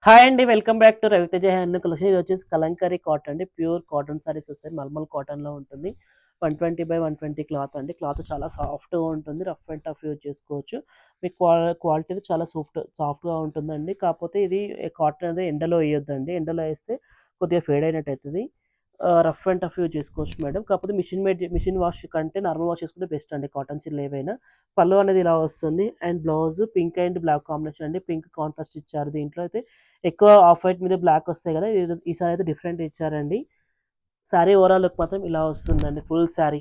Hi అండి. Welcome back to Raviteja hand collection. ఇది వచ్చేసి కలంకారీ కాటన్ అండి. ప్యూర్ కాటన్ సారీస్ వస్తాయి. మల్మల్ కాటన్‌లో ఉంటుంది. 120/120 క్లాత్ అండి. క్లాత్ చాలా సాఫ్ట్‌గా ఉంటుంది. రఫ్ అండ్ టఫ్ యూజ్ చేసుకోవచ్చు. మీకు క్వాలిటీ చాలా సాఫ్ట్‌గా ఉంటుందండి. కాకపోతే ఇది కాటన్ అనేది ఎండలో వేయొద్దండి. ఎండలో వేస్తే కొద్దిగా ఫేడ్ అయినట్టు అయితది. రఫ్ అండ్ టఫ్ యూజ్ చేసుకోవచ్చు మేడం. కాకపోతే మిషన్ వాష్ కంటే నార్మల్ వాష్ చేసుకుంటే బెస్ట్ అండి కాటన్ చీరలు ఏవైనా. పళ్ళు అనేది ఇలా వస్తుంది. And blouse pink and black combination అండి. పింక్ కాంట్రాస్ట్ ఇచ్చారు. దీంట్లో అయితే ఎక్కువ ఆఫ్ వైట్ మీద బ్లాక్ వస్తాయి కదా, ఈసారి అయితే డిఫరెంట్ ఇచ్చారండి. శారీ ఓవరాల్ లుక్ మాత్రం ఇలా వస్తుందండి. ఫుల్ శారీ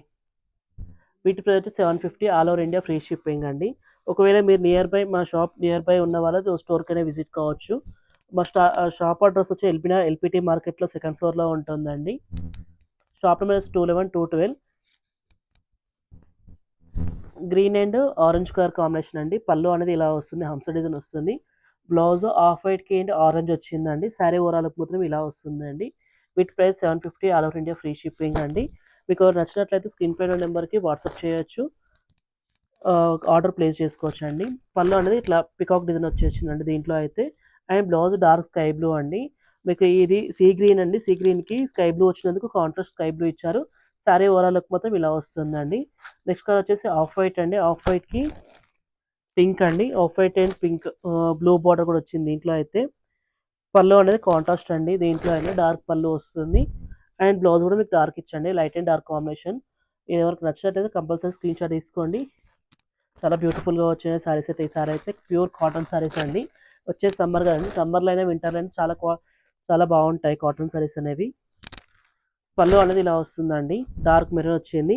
వీటి ప్రైస్ వచ్చి 750, all over India free shipping అండి. ఒకవేళ మీరు మా షాప్ నియర్ బై ఉన్న వాళ్ళు స్టోర్కైనా విజిట్ కావచ్చు. మా షాప్ అడ్రస్ వచ్చి ఎల్పిటి మార్కెట్లో సెకండ్ ఫ్లోర్లో ఉంటుందండి. Shop number 211, 212. Green and orange colour combination అండి. పళ్ళు అనేది ఇలా వస్తుంది, హంస డిజైన్ వస్తుంది. బ్లౌజ్ ఆఫ్ వైట్కి అండ్ ఆరెంజ్ వచ్చిందండి. శారీ ఓవరాల్ మాత్రం ఇలా వస్తుందండి. వీటి price 750, all over India free shipping అండి. మీకు నచ్చినట్లయితే స్క్రీన్ పైన నెంబర్కి వాట్సాప్ చేయొచ్చు, ఆర్డర్ ప్లేస్ చేసుకోవచ్చు అండి. పళ్ళు అనేది ఇట్లా పికాక్ డిజైన్ వచ్చేసిందండి దీంట్లో అయితే. And blouse dark sky blue అండి. మీకు ఇది సీ గ్రీన్ అండి. సీ గ్రీన్కి స్కై బ్లూ వచ్చినందుకు కాంట్రాస్ట్ స్కై బ్లూ ఇచ్చారు. శారీ ఓవరాల్ లుక్ మొత్తం ఇలా వస్తుందండి. నెక్స్ట్ కలర్ వచ్చేసి ఆఫ్ వైట్ అండి. ఆఫ్ వైట్కి పింక్ అండి. Off white and pink blue border కూడా వచ్చింది దీంట్లో అయితే. పళ్ళు అనేది కాంట్రాస్ట్ అండి. దీంట్లో అయితే డార్క్ పళ్ళు వస్తుంది. అండ్ బ్లౌజ్ కూడా మీకు డార్క్ ఇచ్చండి, లైట్ అండ్ డార్క్ కాంబినేషన్. ఇది ఎవరికి నచ్చినట్టయితే కంపల్సరీ స్క్రీన్ షాట్ తీసుకోండి. చాలా బ్యూటిఫుల్గా వచ్చిన శారీస్ అయితే, ఈ సారీ అయితే ప్యూర్ కాటన్ శారీస్ అండి. వచ్చే సమ్మర్ కదండి, సమ్మర్లో అయినా వింటర్లో అయినా చాలా బాగుంటాయి కాటన్ శారీస్ అనేవి. పళ్ళు అనేది ఇలా వస్తుందండి. డార్క్ మెరూన్ వచ్చింది.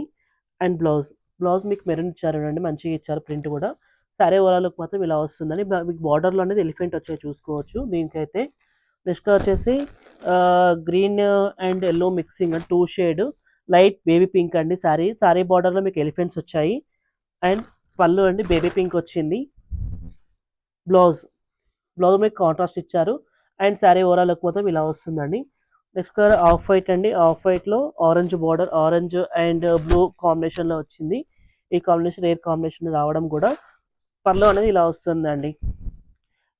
అండ్ బ్లౌజ్ మీకు మెరూన్ ఇచ్చారు అండి, మంచిగా ఇచ్చారు ప్రింట్ కూడా. సారీ ఓవరాల్ లుక్ మాత్రం ఇలా వస్తుందండి. మీకు బార్డర్లో అనేది ఎలిఫెంట్ వచ్చాయి చూసుకోవచ్చు దీనికైతే. నెక్స్ట్ వచ్చేసి green and yellow mixing and two shade light baby pink అండి. సారీ బార్డర్లో మీకు ఎలిఫెంట్స్ వచ్చాయి. అండ్ పళ్ళు అండి బేబీ పింక్ వచ్చింది. బ్లౌజ్ మీకు కాంట్రాస్ట్ ఇచ్చారు. అండ్ శారీ ఓవరాల్ లుక్ మొత్తం ఇలా వస్తుందండి. నెక్స్ట్ కలర్ ఆఫ్ వైట్ అండి. ఆఫ్ వైట్లో orange border, orange and blue కాంబినేషన్లో వచ్చింది. ఈ కాంబినేషన్ ఎయిర్ కాంబినేషన్ రావడం కూడా. పళ్ళు అనేది ఇలా వస్తుందండి.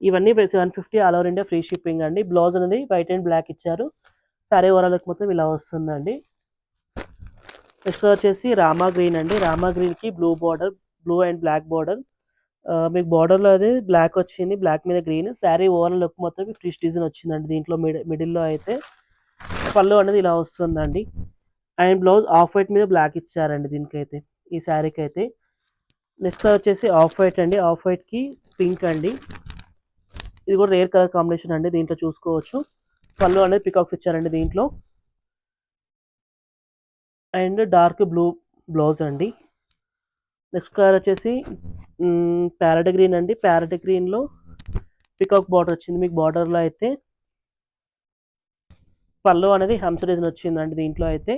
ఇవన్నీ 750, all over India free shipping అండి. బ్లౌజ్ అనేది వైట్ అండ్ బ్లాక్ ఇచ్చారు. శారీ ఓవరాల్ లుక్ మొత్తం ఇలా వస్తుందండి. నెక్స్ట్ వచ్చేసి రామా గ్రీన్ అండి. రామా గ్రీన్కి బ్లూ అండ్ బ్లాక్ బార్డర్. మీకు బార్డర్లో అది బ్లాక్ వచ్చింది, బ్లాక్ మీద గ్రీన్. శారీ ఓవరాల్ లుక్ మొత్తం ఫిష్ డిజైన్ వచ్చిందండి దీంట్లో. మిడిల్లో అయితే పళ్ళు అనేది ఇలా వస్తుందండి. అండ్ బ్లౌజ్ ఆఫ్ వైట్ మీద బ్లాక్ ఇచ్చారండి దీనికైతే, ఈ శారీకి అయితే. నెక్స్ట్ వచ్చేసి ఆఫ్ వైట్ అండి. ఆఫ్ వైట్కి పింక్ అండి. ఇది కూడా రేర్ కలర్ కాంబినేషన్ అండి, దీంట్లో చూసుకోవచ్చు. పళ్ళు అనేది పికాక్స్ ఇచ్చారండి దీంట్లో. అండ్ డార్క్ బ్లూ బ్లౌజ్ అండి. నెక్స్ట్ కలర్ వచ్చేసి ప్యారెట్ గ్రీన్ అండి. ప్యారెట్ గ్రీన్లో పికాక్ బార్డర్ వచ్చింది మీకు బార్డర్లో అయితే. పళ్ళు అనేది హంస డిజైన్ వచ్చిందండి దీంట్లో అయితే.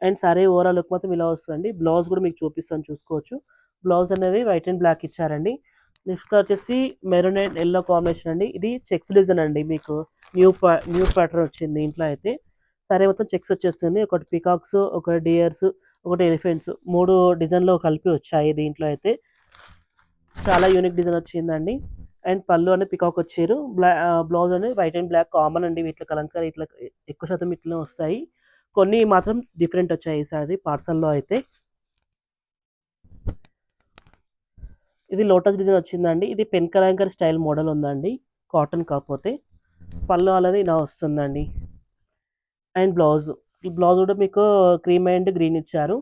అండ్ సారీ ఓవరాల్ లుక్ మొత్తం ఇలా వస్తుందండి. బ్లౌజ్ కూడా మీకు చూపిస్తాను చూసుకోవచ్చు. బ్లౌజ్ అనేది వైట్ అండ్ బ్లాక్ ఇచ్చారండి. నెక్స్ట్ వచ్చేసి మెరూన్ అండ్ ఎల్లో కాంబినేషన్ అండి. ఇది చెక్స్ డిజైన్ అండి. మీకు న్యూ ప్యాటర్న్ వచ్చింది దీంట్లో అయితే. సారీ మొత్తం చెక్స్ వచ్చేస్తుంది. ఒకటి పికాక్స్, ఒక డియర్స్, ఒకటి ఎలిఫెంట్స్, 3 డిజైన్లో కలిపి వచ్చాయి దీంట్లో అయితే. చాలా యూనిక్ డిజైన్ వచ్చిందండి. అండ్ పళ్ళు అనేది పికాక్ వచ్చారు. బ్లౌజ్ అనేది వైట్ అండ్ బ్లాక్ కామన్ అండి వీటిలో. కలంకారీ ఇట్లా ఎక్కువ శాతం ఇట్లనే వస్తాయి. కొన్ని మాత్రం డిఫరెంట్ వచ్చాయి ఈసారి పార్సల్లో అయితే. ఇది లోటస్ డిజైన్ వచ్చిందండి. ఇది పెన్ కలంకారీ స్టైల్ మోడల్ ఉందండి, కాటన్ కాకపోతే. పళ్ళు అనేది ఇలా వస్తుందండి. అండ్ బ్లౌజ్ కూడా మీకు క్రీమ్ అండ్ గ్రీన్ ఇచ్చారు.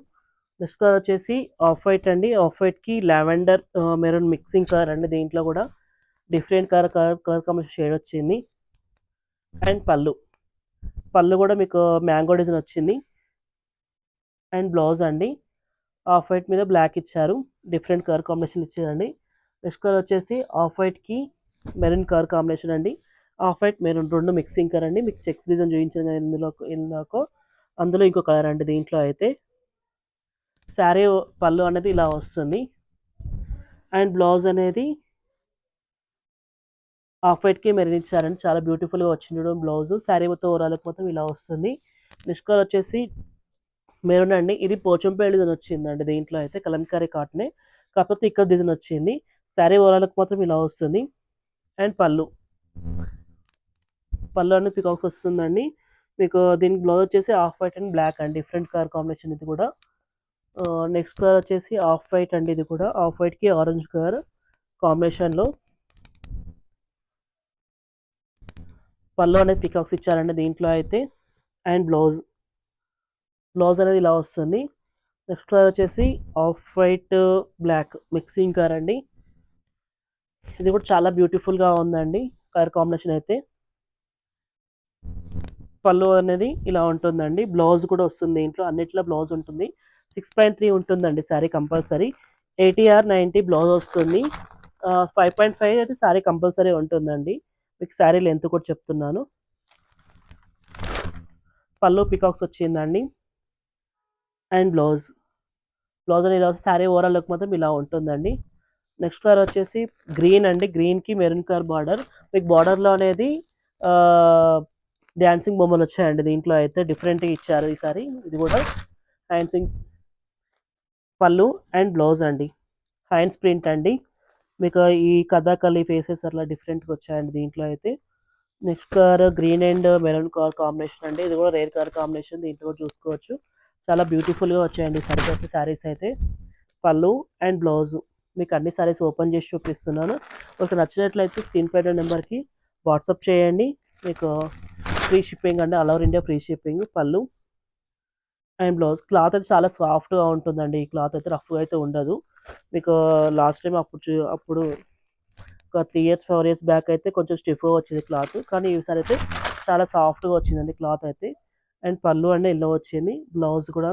నెక్స్ట్ కలర్ వచ్చేసి ఆఫ్ వైట్ అండి. ఆఫ్ వైట్కి లావెండర్ మెరూన్ మిక్సింగ్ కలర్ అండి. దీంట్లో కూడా డిఫరెంట్ కలర్ కాంబినేషన్ షేడ్ వచ్చింది. అండ్ పళ్ళు కూడా మీకు మ్యాంగో డిజైన్ వచ్చింది. అండ్ బ్లౌజ్ అండి ఆఫ్ వైట్ మీద బ్లాక్ ఇచ్చారు. డిఫరెంట్ కలర్ కాంబినేషన్ ఇచ్చారండి. నెక్స్ట్ కలర్ వచ్చేసి ఆఫ్ వైట్కి మెరూన్ కలర్ కాంబినేషన్ అండి. ఆఫ్ వైట్ మెరూన్ రెండు మిక్సింగ్ కలర్ అండి. మీకు చెక్స్ డిజైన్ చూపించాను ఇందులో అందులో ఇంకో కలర్ అండి దీంట్లో అయితే. శారీ పళ్ళు అనేది ఇలా వస్తుంది. అండ్ బ్లౌజ్ అనేది ఆఫ్ వైట్కి మెరూన్ ఇచ్చారండి. చాలా బ్యూటిఫుల్గా వచ్చింది బ్లౌజ్. శారీ మొత్తం ఓవరాల్ మొత్తం ఇలా వస్తుంది. నెక్స్ట్ కలర్ వచ్చేసి మెరూన్ అండి. ఇది పోచంపల్లి డిజైన్ వచ్చిందండి దీంట్లో అయితే. కలంకారీ కాటనే, కాకపోతే ఇక్కడ డిజైన్ వచ్చింది. శారీ ఓవరాల్కి మాత్రం ఇలా వస్తుంది. అండ్ పళ్ళు అనేది పికాక్స్ వస్తుందండి. మీకు దీనికి బ్లౌజ్ వచ్చేసి ఆఫ్ వైట్ అండ్ బ్లాక్ అండి. డిఫరెంట్ కలర్ కాంబినేషన్ ఇది కూడా. నెక్స్ట్ కలర్ వచ్చేసి ఆఫ్ వైట్ అండి. ఇది కూడా ఆఫ్ వైట్‌కి ఆరెంజ్ కలర్ కాంబినేషన్‌లో పళ్ళు అనేది పికాక్స్ ఇచ్చారండి దీంట్లో అయితే. అండ్ బ్లౌజ్ అనేది ఇలా వస్తుంది. నెక్స్ట్ కలర్ వచ్చేసి off white black mixing colour అండి. ఇది కూడా చాలా బ్యూటిఫుల్‌గా ఉందండి కలర్ కాంబినేషన్ అయితే. పళ్ళు అనేది ఇలా ఉంటుందండి. బ్లౌజ్ కూడా వస్తుంది దీంట్లో. అన్నిట్లో బ్లౌజ్ ఉంటుంది. 6.3 ఉంటుందండి శారీ కంపల్సరీ. 80 ఆర్ 90 బ్లౌజ్ వస్తుంది. 5.5 అయితే శారీ కంపల్సరీ ఉంటుందండి. మీకు శారీ లెంత్ కూడా చెప్తున్నాను. పళ్ళు పికాక్స్ వచ్చిందండి. అండ్ బ్లౌజ్ అనేది ఇలా శారీ ఓవరాల్ లుక్ మాత్రం ఇలా ఉంటుందండి. నెక్స్ట్ కలర్ వచ్చేసి గ్రీన్ అండి. గ్రీన్‌కి మెరూన్ కలర్ బార్డర్. మీకు బార్డర్‌లో అనేది డాన్సింగ్ బొమ్మలు వచ్చాయండి దీంట్లో అయితే. డిఫరెంట్‌గా ఇచ్చారు ఈసారి. ఇది కూడా డాన్సింగ్ పళ్ళు అండ్ బ్లౌజ్ అండి. హ్యాండ్స్ ప్రింట్ అండి. మీకు ఈ కథాకళి ఫేసెస్ అట్లా డిఫరెంట్‌గా వచ్చాయండి దీంట్లో అయితే. Next colour green and maroon colour combination అండి. ఇది కూడా రేర్ కలర్ కాంబినేషన్. దీంట్లో కూడా చూసుకోవచ్చు. చాలా బ్యూటిఫుల్‌గా వచ్చాయండి సరికొత్త శారీస్ అయితే. పళ్ళు అండ్ బ్లౌజు. మీకు అన్ని శారీస్ ఓపెన్ చేసి చూపిస్తున్నాను. మీకు నచ్చినట్లయితే స్క్రీన్ పై ఉన్న నెంబర్‌కి వాట్సాప్ చేయండి. మీకు ఫ్రీ షిప్పింగ్ అండి. All over India free shipping. పళ్ళు అండ్ బ్లౌజ్. క్లాత్ అయితే చాలా సాఫ్ట్‌గా ఉంటుందండి. ఈ క్లాత్ అయితే రఫ్‌గా అయితే ఉండదు. మీకు లాస్ట్ టైమ్ అప్పుడు ఒక 3 ఇయర్స్, 4 ఇయర్స్ బ్యాక్ అయితే కొంచెం స్టిఫ్‌గా వచ్చేది క్లాత్. కానీ ఈసారి అయితే చాలా సాఫ్ట్‌గా వచ్చిందండి క్లాత్ అయితే. అండ్ పళ్ళు అండి యెల్లో వచ్చింది. బ్లౌజ్ కూడా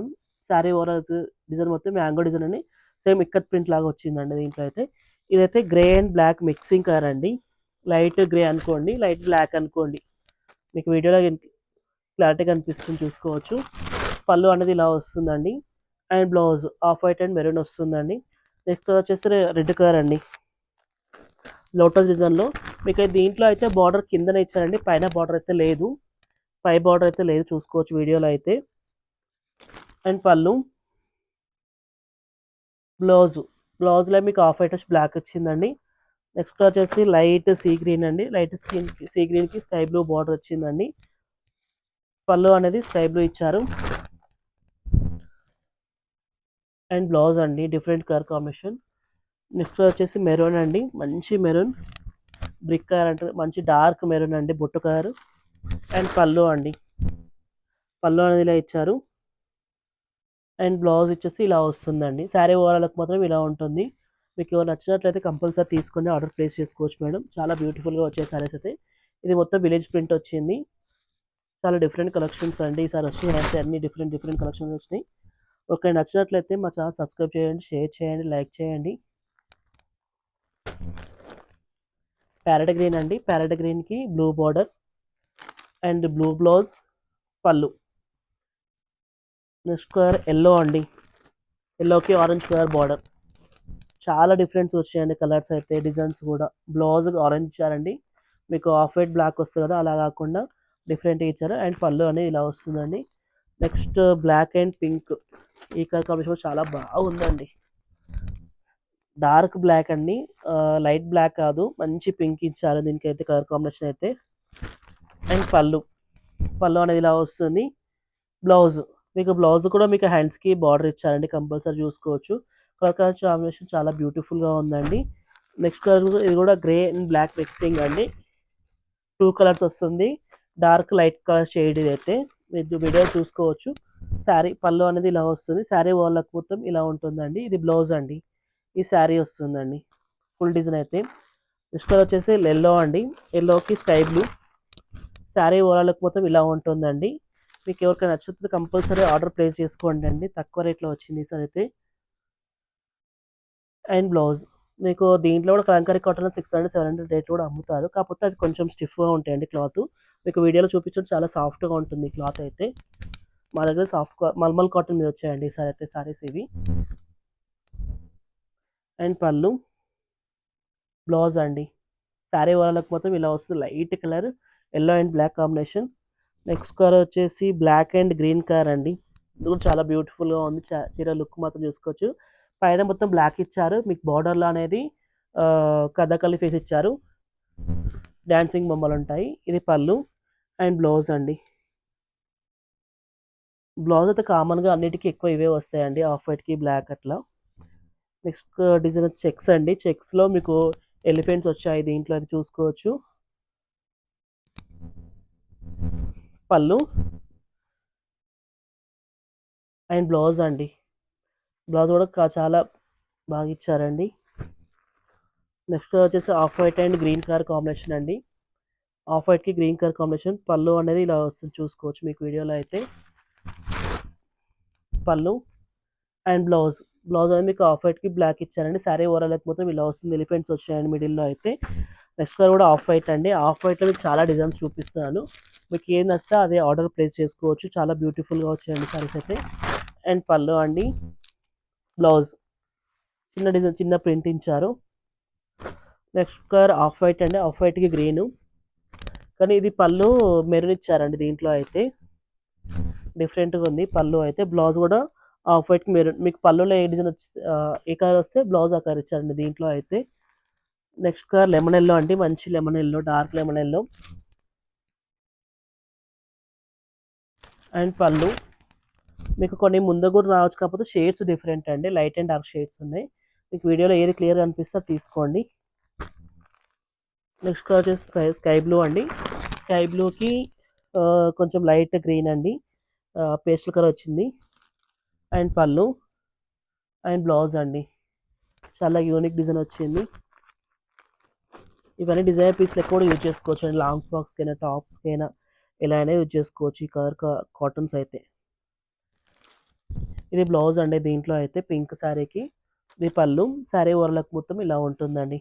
శారీ ఓవరాల్ డిజైన్ మొత్తం మ్యాంగో డిజైన్ అని సేమ్ ఇక్కత్ ప్రింట్ లాగా వచ్చిందండి దీంట్లో అయితే. ఇదైతే grey and black mixing colour అండి. లైట్ గ్రే అనుకోండి, లైట్ బ్లాక్ అనుకోండి. మీకు వీడియోలో క్లారిటీగా కనిపిస్తుంది చూసుకోవచ్చు. పళ్ళు అనేది ఇలా వస్తుందండి. And blouse of white and maroon వస్తుందండి. నెక్స్ట్ వచ్చేసి రెడ్ కలర్ అండి. లోటస్ డిజైన్‌లో మీకు దీంట్లో అయితే బార్డర్ కిందనే ఇచ్చారండి. పైన బార్డర్ అయితే లేదు. పై బార్డర్ అయితే లేదు చూసుకోవచ్చు వీడియోలో అయితే. అండ్ పళ్ళు బ్లౌజ్‌లో మీకు ఆఫ్ వైట్ వచ్చి బ్లాక్ వచ్చిందండి. నెక్స్ట్ వచ్చేసి లైట్ సీ గ్రీన్ అండి. సీ గ్రీన్‌కి స్కై బ్లూ బార్డర్ వచ్చిందండి. పళ్ళు అనేది స్కై బ్లూ ఇచ్చారు. అండ్ బ్లౌజ్ అండి డిఫరెంట్ కలర్ కాంబినేషన్. నెక్స్ట్ వచ్చేసి మెరూన్ అండి. మంచి మెరూన్ బ్రిక్ కలర్ అంటే మంచి డార్క్ మెరూన్ అండి బొట్టు కలర్. అండ్ పళ్ళు అండి. పళ్ళు అనేది ఇలా ఇచ్చారు. అండ్ బ్లౌజ్ వచ్చేసి ఇలా వస్తుందండి. శారీ ఓవరాల్‌కి మాత్రం ఇలా ఉంటుంది. మీకు ఏమైనా నచ్చినట్లయితే కంపల్సరీ తీసుకొని ఆర్డర్ ప్లేస్ చేసుకోవచ్చు మేడం. చాలా బ్యూటిఫుల్‌గా వచ్చాయి శారీస్ అయితే. ఇది మొత్తం విలేజ్ ప్రింట్ వచ్చింది. చాలా డిఫరెంట్ కలెక్షన్స్ అండి. ఈసారి వచ్చినాయి అన్ని డిఫరెంట్ కలెక్షన్స్ వచ్చినాయి. ఓకే నచ్చినట్లయితే మా ఛానల్ సబ్స్క్రైబ్ చేయండి, షేర్ చేయండి, లైక్ చేయండి. ప్యారెట్ గ్రీన్ అండి. ప్యారెట్ గ్రీన్‌కి blue border and blue blouse, పళ్ళు. నెక్స్ట్ కలర్ యెల్లో అండి. యెల్లోకి ఆరెంజ్ కలర్ బార్డర్. చాలా డిఫరెన్స్ వచ్చాయండి కలర్స్ అయితే, డిజైన్స్ కూడా. బ్లౌజ్ ఆరెంజ్ ఇచ్చారండి. మీకు ఆఫ్ వైట్ బ్లాక్ వస్తుంది కదా అలా కాకుండా డిఫరెంట్‌గా ఇచ్చారు. అండ్ పళ్ళు అనేది ఇలా వస్తుందండి. Next black and pink. ఈ కలర్ కాంబినేషన్ చాలా బాగుందండి. డార్క్ బ్లాక్ అండి. లైట్ బ్లాక్ కాదు. మంచి పింక్ ఇచ్చారు దీనికైతే కలర్ కాంబినేషన్ అయితే. అండ్ పళ్ళు అనేది ఇలా వస్తుంది. బ్లౌజ్ బ్లౌజ్ కూడా మీకు హ్యాండ్స్‌కి బార్డర్ ఇచ్చారండి. కంపల్సరీ చూసుకోవచ్చు. కలర్ కాంబినేషన్ చాలా బ్యూటిఫుల్‌గా ఉందండి. నెక్స్ట్ కలర్ ఇది కూడా గ్రే అండ్ బ్లాక్ మిక్సింగ్ అండి. 2 కలర్స్ వస్తుంది. డార్క్ లైట్ కలర్ షేడ్ ఇదైతే. మీరు వీడియో చూసుకోవచ్చు. శారీ పళ్ళు అనేది ఇలా వస్తుంది. శారీ ఓవరాల్ మొత్తం ఇలా ఉంటుందండి. ఇది బ్లౌజ్ అండి. ఈ శారీ వస్తుందండి. ఫుల్ డిజైన్ అయితే. నెక్స్ట్ కలర్ వచ్చేసి యెల్లో అండి. యెల్లోకి స్కై బ్లూ. శారీ ఓవరాల్ మొత్తం ఇలా ఉంటుందండి. మీకు ఎవరికైనా నచ్చితే కంపల్సరీ ఆర్డర్ ప్లేస్ చేసుకోండి అండి. తక్కువ రేట్లో వచ్చింది ఈసారి అయితే. అండ్ బ్లౌజ్ మీకు దీంట్లో కూడా కలంకారీ కాటన్ 600, 700 రేట్ కూడా అమ్ముతారు. కాకపోతే అది కొంచెం స్టిఫ్‌గా ఉంటాయండి క్లాత్. మీకు వీడియోలో చూపించడం చాలా సాఫ్ట్‌గా ఉంటుంది క్లాత్ అయితే. మా దగ్గర మల్మల్ కాటన్ మీద వచ్చాయండి ఈసారి అయితే సారీస్ ఇవి. అండ్ పళ్ళు, బ్లౌజ్ అండి. శారీ ఓవరాల్‌కి మొత్తం ఇలా వస్తుంది. Light colour yellow and black combination. Next colour వచ్చేసి బ్లాక్ అండ్ గ్రీన్ కలర్ అండి. ఇది కూడా చాలా బ్యూటిఫుల్‌గా ఉంది. చీర లుక్ మాత్రం చూసుకోవచ్చు. పైన మొత్తం బ్లాక్ ఇచ్చారు. మీకు బార్డర్‌లో అనేది కథాకళి ఫేస్ ఇచ్చారు. డాన్సింగ్ బొమ్మలుంటాయి. ఇది పళ్ళు. అండ్ బ్లౌజ్ అండి. బ్లౌజ్ అయితే కామన్‌గా అన్నిటికి ఎక్కువ ఇవే వస్తాయండి. ఆఫ్ వైట్‌కి, బ్లాక్ అట్లా. నెక్స్ట్ డిజైన్ చెక్స్ అండి. చెక్స్‌లో మీకు ఎలిఫెంట్స్ వచ్చాయి దీంట్లో అది చూసుకోవచ్చు. పళ్ళు అండ్ బ్లౌజ్ అండి. బ్లౌజ్ కూడా చాలా బాగా ఇచ్చారండి. నెక్స్ట్ వచ్చేసి off white and green colour combination అండి. ఆఫ్ వైట్‌కి గ్రీన్ కలర్ కాంబినేషన్. పళ్ళు అనేది ఇలా వస్తుంది చూసుకోవచ్చు మీకు వీడియోలో అయితే. పళ్ళు అండ్ బ్లౌజ్. బ్లౌజ్ అనేది మీకు ఆఫ్ వైట్‌కి బ్లాక్ ఇచ్చారండి. శారీ ఓవరాల్ అయితే మొత్తం ఇలా వస్తుంది. ఎలిఫెంట్స్ వచ్చాయండి మిడిల్‌లో అయితే. నెక్స్ట్ కలర్ కూడా ఆఫ్ వైట్ అండి. ఆఫ్ వైట్‌లో మీకు చాలా డిజైన్స్ చూపిస్తున్నాను. మీకు ఏది నచ్చితే అదే ఆర్డర్ ప్లేస్ చేసుకోవచ్చు. చాలా బ్యూటిఫుల్‌గా వచ్చాయండి సారీస్ అయితే. అండ్ పళ్ళు అండి. బ్లౌజ్ చిన్న డిజైన్, చిన్న ప్రింట్ ఇచ్చారు. నెక్స్ట్ కలర్ ఆఫ్ వైట్ అండి. ఆఫ్ వైట్‌కి గ్రీను. కానీ ఇది పళ్ళు మెరూన్ ఇచ్చారండి దీంట్లో అయితే. డిఫరెంట్‌గా ఉంది పళ్ళు అయితే. బ్లౌజ్ కూడా ఆఫ్ వైట్‌కి మెరూన్. మీకు పళ్ళులో ఏ డిజైన్ ఏ కలర్ వస్తే బ్లౌజ్ ఆ కలర్ ఇచ్చారండి దీంట్లో అయితే. నెక్స్ట్ కలర్ లెమన్ యెల్లో అండి. మంచి lemon yellow, dark lemon yellow. And పళ్ళు మీకు కొన్ని ముందు కూడా రావచ్చు, కాకపోతే షేడ్స్ డిఫరెంట్ అండి. లైట్ అండ్ డార్క్ షేడ్స్ ఉన్నాయి. మీకు వీడియోలో ఏది క్లియర్‌గా అనిపిస్తే అది తీసుకోండి. నెక్స్ట్ కలర్ వచ్చేసి స్కై బ్లూ అండి. స్కై బ్లూకి కొంచెం లైట్ గ్రీన్ అండి. పేస్టల్ కలర్ వచ్చింది. అండ్ పళ్ళు అండ్ బ్లౌజ్ అండి. చాలా యూనిక్ డిజైన్ వచ్చింది. ఇవన్నీ డిజైనర్ పీస్‌లెక్క కూడా యూజ్ చేసుకోవచ్చు అండి. లాంగ్ ఫ్రాక్స్‌కైనా, టాప్స్‌కైనా ఎలా అయినా యూజ్ చేసుకోవచ్చు ఈ కలర్ కాటన్స్ అయితే. ఇది బ్లౌజ్ అండి దీంట్లో అయితే పింక్ శారీకి. ఇది పళ్ళు. శారీ ఓవరాల్ మొత్తం ఇలా ఉంటుందండి.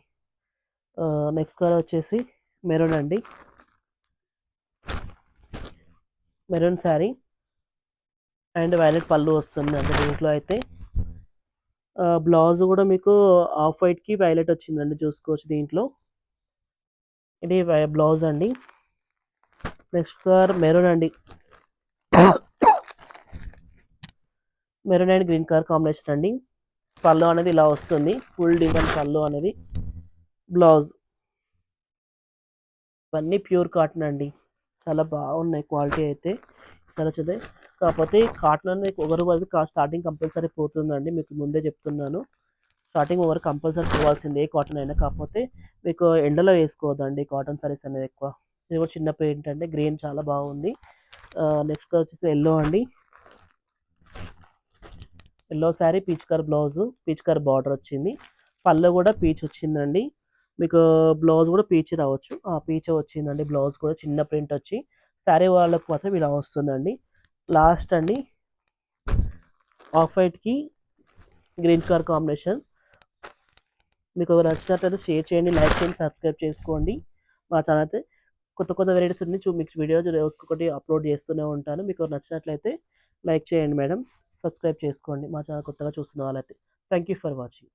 నెక్స్ట్ కలర్ వచ్చేసి మెరూన్ అండి. మెరూన్ శారీ అండ్ వైలెట్ పళ్ళు వస్తుందండి దీంట్లో అయితే. బ్లౌజ్ కూడా మీకు ఆఫ్ వైట్‌కి వైలెట్ వచ్చిందండి చూసుకోవచ్చు దీంట్లో. ఇది బ్లౌజ్ అండి. నెక్స్ట్ కలర్ మెరూన్ అండి. Maroon and green colour combination అండి. పళ్ళు అనేది ఇలా వస్తుంది. ఫుల్ డిజైన్ పళ్ళు అనేది. బ్లౌజ్. ఇవన్నీ ప్యూర్ కాటన్ అండి. చాలా బాగున్నాయి క్వాలిటీ అయితే. చాలా చదే కాకపోతే కాటన్ అనేది ఒకరు వరకు స్టార్టింగ్ కంపల్సరీ పోతుందండి. మీకు ముందే చెప్తున్నాను. స్టార్టింగ్ ఒకరు కంపల్సరీ పోవాల్సిందే ఏ కాటన్ అయినా. కాకపోతే మీకు ఎండలో వేసుకోవద్దండి కాటన్ సారీస్ అనేది ఎక్కువ. ఇది కూడా చిన్న ప్రింట్ అండి. గ్రీన్ చాలా బాగుంది. నెక్స్ట్ వచ్చేసి యెల్లో అండి. Yellow sari peach colour blouse, peach colour border వచ్చింది. పళ్ళు కూడా పీచ్ వచ్చిందండి. మీకు బ్లౌజ్ కూడా పీచ్ రావచ్చు. పీచే వచ్చిందండి బ్లౌజ్ కూడా చిన్న ప్రింట్ వచ్చి. శారీ వాళ్ళకి మాత్రం ఇలా వస్తుందండి. లాస్ట్ అండి ఆఫ్ వైట్‌కి గ్రీన్ కలర్ కాంబినేషన్. మీకు నచ్చినట్లయితే షేర్ చేయండి, లైక్ చేయండి, సబ్స్క్రైబ్ చేసుకోండి. మా ఛానల్ అయితే కొత్త కొత్త వెరైటీస్ అన్ని మీకు వీడియో రోజుకొకటి అప్లోడ్ చేస్తూనే ఉంటాను. మీకు నచ్చినట్లయితే లైక్ చేయండి మేడం. సబ్స్క్రైబ్ చేసుకోండి మా ఛానల్ కొత్తగా చూస్తున్న వాళ్ళైతే. Thank you for watching.